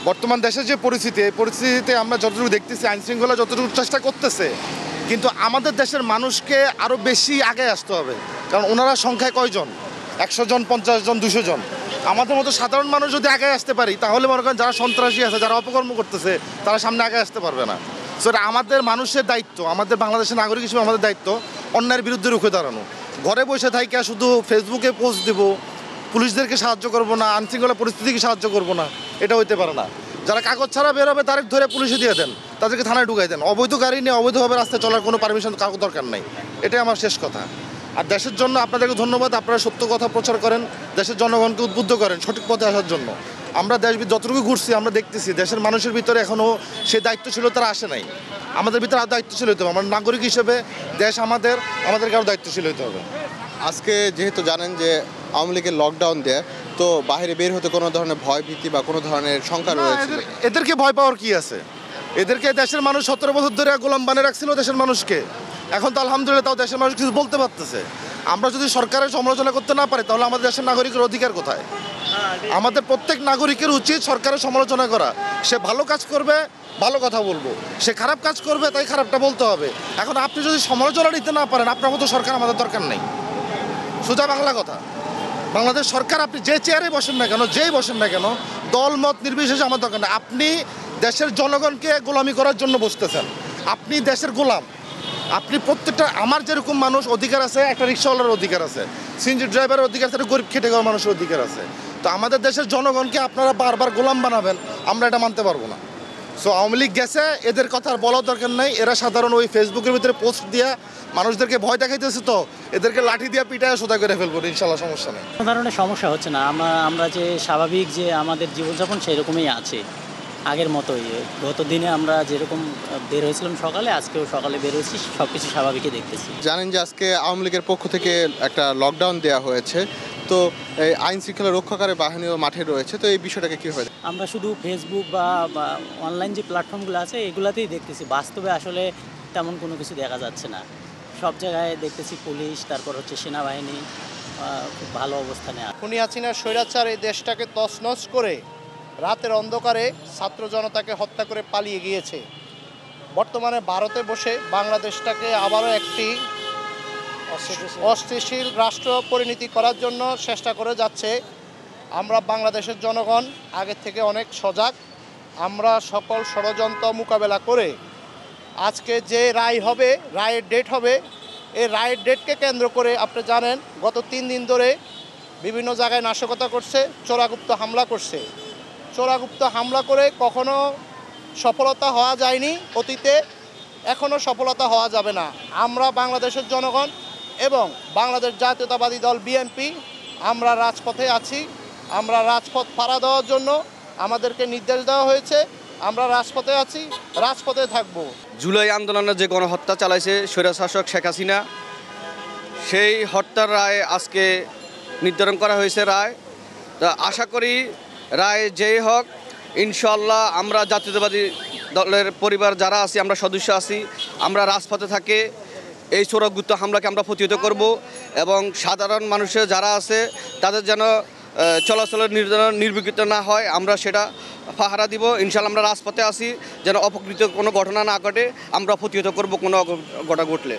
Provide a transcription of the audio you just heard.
বর্তমান দেশের যে পরিস্থিতি, এই পরিস্থিতিতে আমরা যতটুকু দেখতেছি আইনশৃঙ্খলা যতটুকু চেষ্টা করতেছে, কিন্তু আমাদের দেশের মানুষকে আরও বেশি আগে আসতে হবে। কারণ ওনারা সংখ্যায় কয়জন, 100 জন, 50 জন, 200 জন। আমাদের মতো সাধারণ মানুষ যদি আগে আসতে পারি, তাহলে মনে করেন যারা সন্ত্রাসী আছে, যারা অপকর্ম করতেছে, তারা সামনে আগে আসতে পারবে না। সো এটা আমাদের মানুষের দায়িত্ব, আমাদের বাংলাদেশের নাগরিক হিসেবে আমাদের দায়িত্ব অন্যায়ের বিরুদ্ধে রুখে দাঁড়ানো। ঘরে বসে থাইকে শুধু ফেসবুকে পোস্ট দেবো, পুলিশদেরকে সাহায্য করবো না, আইনশৃঙ্খলা পরিস্থিতিকে সাহায্য করবো না, এটা হইতে পারে না। যারা কাগজ ছাড়া বের হবে তাদের ধরে পুলিশে দিয়ে দেন, তাদেরকে থানায় ঢুকাই দেন। অবৈধ গাড়ি নিয়ে অবৈধভাবে রাস্তায় চলার কোনো পারমিশন কাগজ দরকার নাই। এটাই আমার শেষ কথা। আর দেশের জন্য আপনাদেরকে ধন্যবাদ, আপনারা সত্য কথা প্রচার করেন, দেশের জনগণকে উদ্বুদ্ধ করেন সঠিক পথে আসার জন্য। আমরা দেশ যতটুকু ঘুরছি আমরা দেখতেছি দেশের মানুষের ভিতরে এখনও সেই দায়িত্বশীলতারা আসে নাই। আমাদের ভিতরে আরও দায়িত্বশীল হতে হবে। আমরা নাগরিক হিসেবে দেশ আমাদেরকে আরও দায়িত্বশীল হতে হবে। আজকে যেহেতু জানেন যে আওয়ামী লীগের লকডাউন দেয়, তো বাইরে বের হতে কোনো ধরনের ভয় ভীতি বা কোনো ধরনের শঙ্কা রয়েছে? এদেরকে ভয় পাওয়ার কি আছে? এদেরকে দেশের মানুষ 17 বছর ধরে গোলাম বানিয়ে রাখছিল দেশের মানুষকে। এখন তো আলহামদুলিল্লাহ তাও দেশের মানুষ কিছু বলতে পারতেছে। আমরা যদি সরকারের সমালোচনা করতে না পারি, তাহলে আমাদের দেশের নাগরিকের অধিকার কোথায়? আমাদের প্রত্যেক নাগরিকের উচিত সরকারের সমালোচনা করা। সে ভালো কাজ করবে, ভালো কথা বলবো, সে খারাপ কাজ করবে, তাই খারাপটা বলতে হবে। এখন আপনি যদি সমালোচনা নিতে না পারেন, আপনার মতো সরকার আমাদের দরকার নেই। সোজা বাংলা কথা। বাংলাদেশ সরকার আপনি যে চেয়ারে বসেন না কেন, যেই বসেন না কেন, দল মত নির্বিশেষে আমার দরকার নেই। আপনি দেশের জনগণকে গোলামি করার জন্য বসতেছেন, আপনি দেশের গোলাম। আপনি প্রত্যেকটা, আমার যেরকম মানুষ অধিকার আছে, একটা রিক্সাওয়ালার অধিকার আছে, সিএনজি ড্রাইভারের অধিকার আছে, গরিব খেটে খাওয়া মানুষের অধিকার আছে। তো আমাদের দেশের জনগণকে আপনারা বারবার গোলাম বানাবেন, আমরা এটা মানতে পারবো না। সো আওয়ামী লীগ গেছে, এদের কথা আর বলার দরকার নাই। এরা সাধারণ ওই ফেসবুকের ভিতরে পোস্ট দিয়া মানুষদেরকে ভয় দেখাইতেছে, তো এদেরকে লাঠি দিয়ে পিটায় সোজা করে ফেলবো, ইনশাল্লাহ সমস্যা নেই। কোনো ধরনের সমস্যা হচ্ছে না। আমরা যে স্বাভাবিক যে আমাদের জীবনযাপন সেরকমই আছে, আগের মতোই। গত দিনে আমরা যেরকম বের হয়েছিলাম সকালে, আজকেও সকালে বের হয়েছি, সব কিছু স্বাভাবিকই দেখতেছি। জানেন যে আজকে আওয়ামী লীগের পক্ষ থেকে একটা লকডাউন দেওয়া হয়েছে, তো এই আইন শৃঙ্খলা রক্ষাকারী বাহিনীও মাঠে রয়েছে, তো এই বিষয়টাকে কী হয়? আমরা শুধু ফেসবুক বা অনলাইন যে প্ল্যাটফর্মগুলো আছে এগুলাতেই দেখতেছি, বাস্তবে আসলে তেমন কোনো কিছু দেখা যাচ্ছে না। সব জায়গায় দেখতেছি পুলিশ, তারপর হচ্ছে সেনাবাহিনী খুব ভালো অবস্থানে আছে। খুনি হাসিনার স্বৈরাচার এই দেশটাকে তছনছ করে রাতের অন্ধকারে ছাত্র জনতাকে হত্যা করে পালিয়ে গিয়েছে। বর্তমানে ভারতে বসে বাংলাদেশটাকে আবারও একটি অস্থিতিশীল রাষ্ট্র পরিণতি করার জন্য চেষ্টা করে যাচ্ছে। আমরা বাংলাদেশের জনগণ আগের থেকে অনেক সজাগ। আমরা সকল ষড়যন্ত্র মোকাবেলা করে আজকে যে রায় হবে, রায়ের ডেট হবে, এই রায়ের ডেটকে কেন্দ্র করে আপনি জানেন গত 3 দিন ধরে বিভিন্ন জায়গায় নাশকতা করছে, চোরাগুপ্ত হামলা করছে। চোরাগুপ্ত হামলা করে কখনো সফলতা হওয়া যায়নি অতীতে, এখনও সফলতা হওয়া যাবে না। আমরা বাংলাদেশের জনগণ এবং বাংলাদেশ জাতীয়তাবাদী দল বিএনপি আমরা রাজপথে আছি। আমরা রাজপথ পাড়া দেওয়ার জন্য আমাদেরকে নির্দেশ দেওয়া হয়েছে। আমরা রাজপথে আছি, রাজপথে থাকব। জুলাই আন্দোলনে যে গণহত্যা চালাইছে স্বৈরশাসক শেখ হাসিনা, সেই হত্যার রায় আজকে নির্ধারণ করা হয়েছে রায়। তা আশা করি রায় যেই হোক, ইনশাল্লাহ আমরা জাতীয়তাবাদী দলের পরিবার যারা আছি, আমরা সদস্য আছি, আমরা রাজপথে থাকি এই চোরাগুপ্ত হামলাকে আমরা প্রতিহত করব এবং সাধারণ মানুষের যারা আছে তাদের যেন চলাচলের নির্বিঘ্নিত না হয়, আমরা সেটা পাহারা দিব। ইনশাল্লাহ আমরা রাজপথে আছি, যেন অপকৃত কোনো ঘটনা না ঘটে, আমরা প্রতিহত করব কোনো ঘটনা ঘটলে।